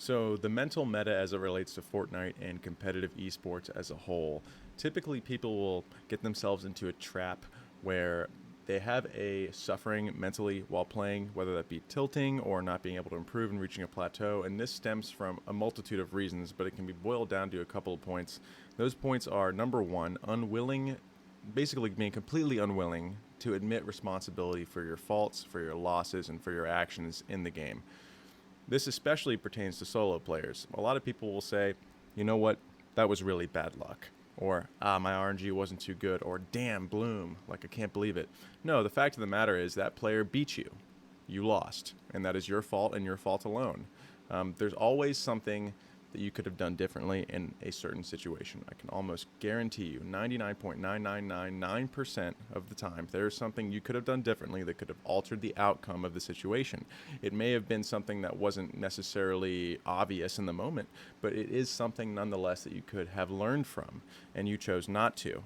So the mental meta as it relates to Fortnite and competitive esports as a whole, typically people will get themselves into a trap where they have a suffering mentally while playing, whether that be tilting or not being able to improve and reaching a plateau. And this stems from a multitude of reasons, but it can be boiled down to a couple of points. Those points are number one, unwilling, basically being completely unwilling to admit responsibility for your faults, for your losses, and for your actions in the game. This especially pertains to solo players. A lot of people will say, you know what, that was really bad luck. Or, my RNG wasn't too good. Or, damn, Bloom, like I can't believe it. No, the fact of the matter is that player beat you. You lost. And that is your fault and your fault alone. There's always something that you could have done differently in a certain situation. I can almost guarantee you 99.9999% of the time there's something you could have done differently that could have altered the outcome of the situation. It may have been something that wasn't necessarily obvious in the moment, but it is something nonetheless that you could have learned from, and you chose not to.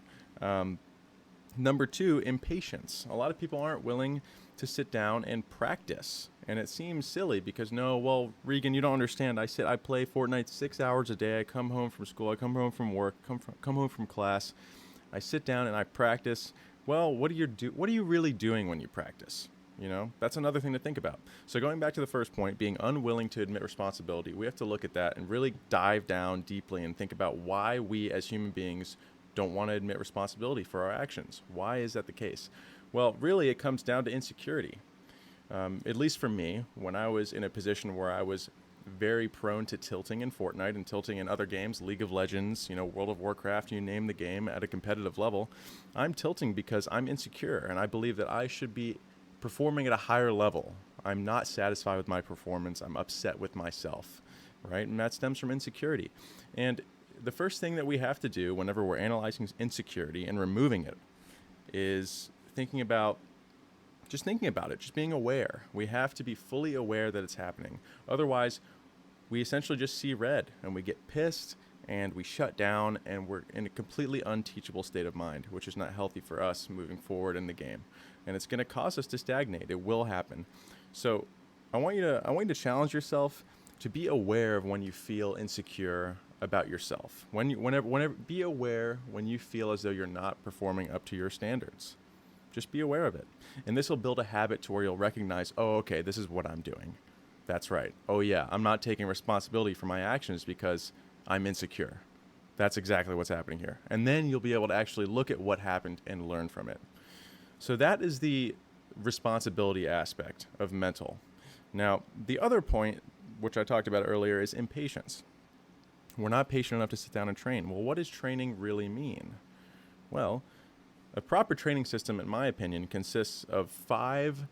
Number two, impatience. A lot of people aren't willing to sit down and practice. And it seems silly because, no, well, Regan, you don't understand. I play Fortnite 6 hours a day. I come home from school. I come home from work. Come home from class. I sit down and I practice. Well, what are you really doing when you practice? You know, that's another thing to think about. So going back to the first point, being unwilling to admit responsibility, we have to look at that and really dive down deeply and think about why we as human beings don't want to admit responsibility for our actions. Why is that the case? Well, really, it comes down to insecurity. At least for me, when I was in a position where I was very prone to tilting in Fortnite and tilting in other games, League of Legends, World of Warcraft, you name the game at a competitive level, I'm tilting because I'm insecure and I believe that I should be performing at a higher level. I'm not satisfied with my performance. I'm upset with myself, right? And that stems from insecurity. And the first thing that we have to do whenever we're analyzing insecurity and removing it is thinking about it, just being aware. We have to be fully aware that it's happening. Otherwise, we essentially just see red and we get pissed and we shut down and we're in a completely unteachable state of mind, which is not healthy for us moving forward in the game. And it's going to cause us to stagnate. It will happen. So I want you to challenge yourself to be aware of when you feel insecure about yourself. Whenever be aware when you feel as though you're not performing up to your standards. Just be aware of it. And this will build a habit to where you'll recognize, oh, okay, this is what I'm doing. That's right. Oh, yeah, I'm not taking responsibility for my actions because I'm insecure. That's exactly what's happening here. And then you'll be able to actually look at what happened and learn from it. So that is the responsibility aspect of mental. Now, the other point, which I talked about earlier, is impatience. We're not patient enough to sit down and train. Well, what does training really mean? Well, a proper training system, in my opinion, consists of 5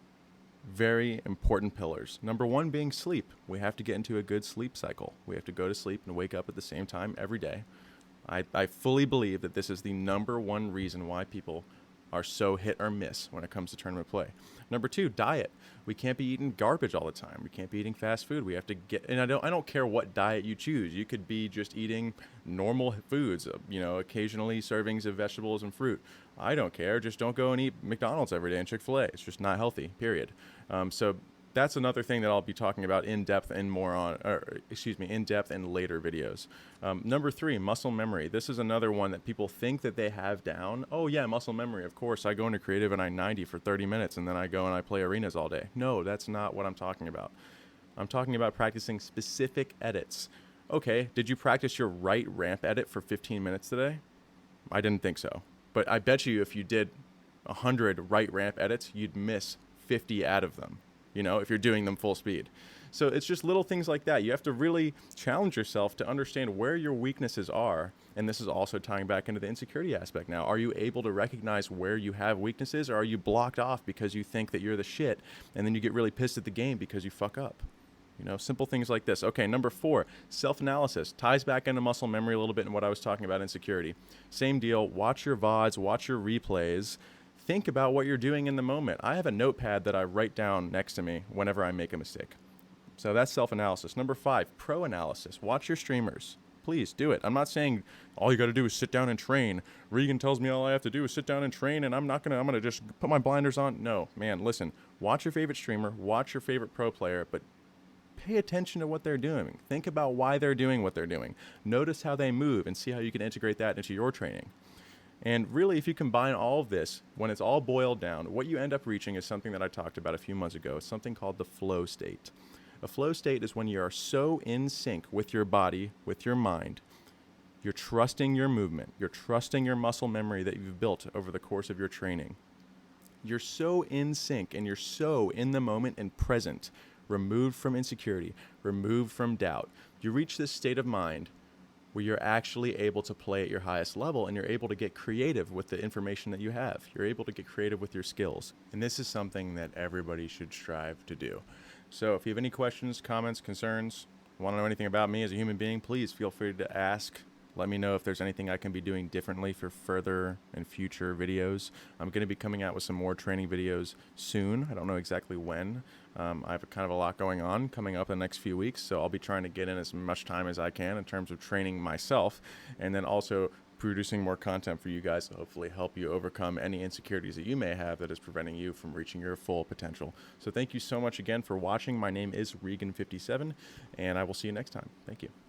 very important pillars. Number 1 being sleep. We have to get into a good sleep cycle. We have to go to sleep and wake up at the same time every day. I fully believe that this is the number 1 reason why people are so hit or miss when it comes to tournament play. Number 2, diet. We can't be eating garbage all the time. We can't be eating fast food. We have to and I don't care what diet you choose. You could be just eating normal foods, occasionally servings of vegetables and fruit. I don't care. Just don't go and eat McDonald's every day and Chick-fil-A. It's just not healthy, period. So that's another thing that I'll be talking about in depth in depth in later videos. Number 3, muscle memory. This is another one that people think that they have down. Oh yeah, muscle memory. Of course, I go into creative and I 90 for 30 minutes and then I go and I play arenas all day. No, that's not what I'm talking about. I'm talking about practicing specific edits. Okay, did you practice your right ramp edit for 15 minutes today? I didn't think so. But I bet you if you did 100 right ramp edits, you'd miss 50 out of them. If you're doing them full speed. So it's just little things like that. You have to really challenge yourself to understand where your weaknesses are. And this is also tying back into the insecurity aspect now. Are you able to recognize where you have weaknesses, or are you blocked off because you think that you're the shit and then you get really pissed at the game because you fuck up? Simple things like this. Okay, number 4, self-analysis. Ties back into muscle memory a little bit in what I was talking about insecurity. Same deal. Watch your VODs, watch your replays. Think about what you're doing in the moment. I have a notepad that I write down next to me whenever I make a mistake. So that's self-analysis. Number 5, pro-analysis. Watch your streamers. Please do it. I'm not saying all you got to do is sit down and train. Regan tells me all I have to do is sit down and train and I'm going to just put my blinders on. No, man, listen. Watch your favorite streamer. Watch your favorite pro player, but pay attention to what they're doing. Think about why they're doing what they're doing. Notice how they move and see how you can integrate that into your training. And really, if you combine all of this, when it's all boiled down, what you end up reaching is something that I talked about a few months ago. It's something called the flow state. A flow state is when you are so in sync with your body, with your mind, you're trusting your movement, you're trusting your muscle memory that you've built over the course of your training. You're so in sync and you're so in the moment and present, removed from insecurity, removed from doubt. You reach this state of mind where you're actually able to play at your highest level and you're able to get creative with the information that you have. You're able to get creative with your skills. And this is something that everybody should strive to do. So if you have any questions, comments, concerns, want to know anything about me as a human being, please feel free to ask. Let me know if there's anything I can be doing differently for further and future videos. I'm going to be coming out with some more training videos soon. I don't know exactly when. I have kind of a lot going on coming up in the next few weeks, so I'll be trying to get in as much time as I can in terms of training myself, and then also producing more content for you guys to hopefully help you overcome any insecurities that you may have that is preventing you from reaching your full potential. So thank you so much again for watching. My name is Regan57, and I will see you next time. Thank you.